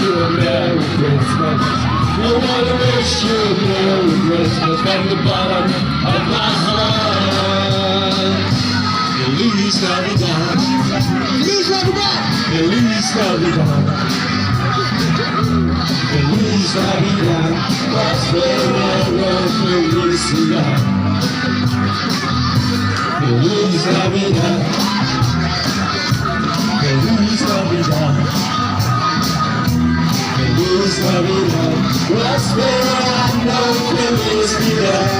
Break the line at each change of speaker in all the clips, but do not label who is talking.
you a Merry Christmas. I wanna wish you a Merry Christmas from the bottom of my heart. Feliz Navidad. Feliz Navidad. Feliz Navidad. Feliz Navidad. Prospero felicidad. Feliz Navidad. Feliz Navidad. Feliz Navidad. Prospero felicidad.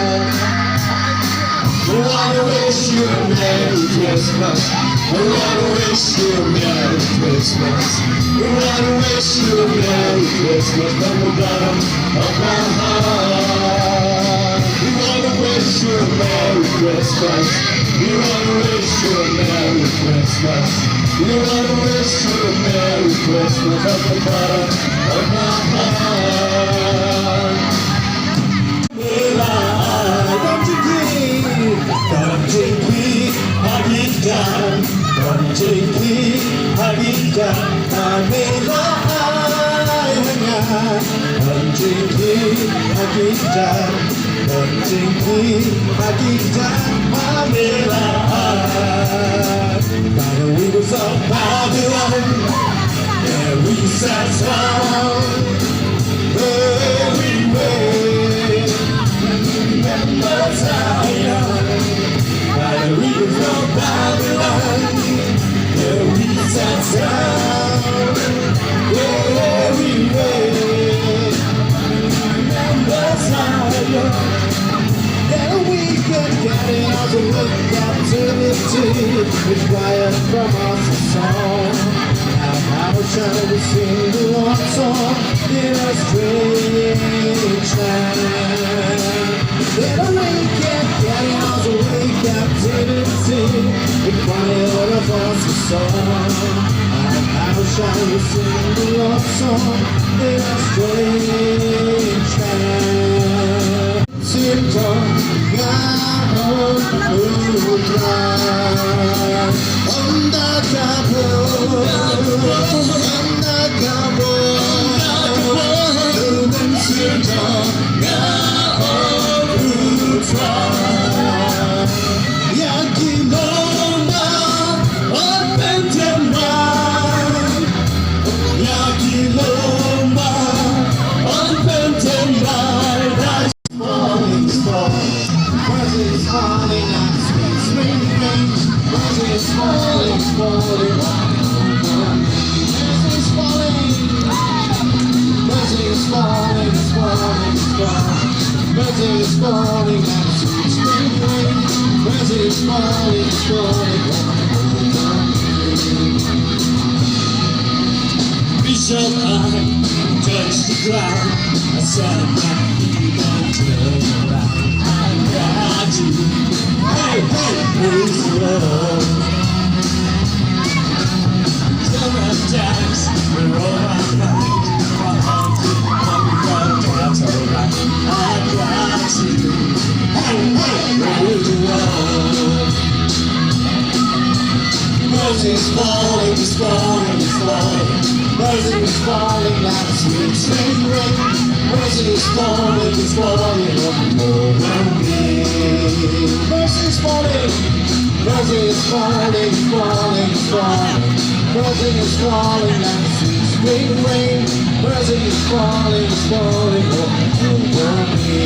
I wanna wish you a Merry Christmas. I wanna wish you a Merry Christmas. I wanna wish you a Merry Christmas from the bottom of my heart. We wanna wish you a Merry Christmas. We wanna wish you a Merry Christmas. We wanna wish you a Merry Christmas from the bottom of my heart. Konjiki hagitan, konjiki hagitan, amela ayahnya. Konjiki hagitan, konjiki hagitan, amela. By the windows of Babylon, there we sat down. Everywhere, remember Zion. By the rivers of Babylon, there we sat down. Everywhere, remember Zion. Then we can get it out of the captivity, required from us a song. Now how shall we sing the Lord's song in a strange land? Then we can get it out of the captivity, required of us a song. And how shall we sing the Lord's song in a strange land? Sito ngahon putra, onda kabur, dengan sito ngahon putra. Yakimona onpentemai, yakimona onpentemai. Falling storm, presents falling on sweet spring rains. Presents falling, falling on presents falling, presents falling, falling, falling. Presents falling on sweet spring rains. Presents falling, falling on reach up high, touch the ground. I said turn around. I got you. Hey, hey, praise the Lord. Tell my dance, we're all right. My heart is coming from that's alright. I got you. Hey, hey, praise the Lord. Mercy's falling, it's falling, it's falling. Mercy is falling like sweet spring rain. Mercy is falling over me. Mercy is falling, mercy is falling, falling, falling. Mercy is falling like sweet spring rain. Mercy is falling over me.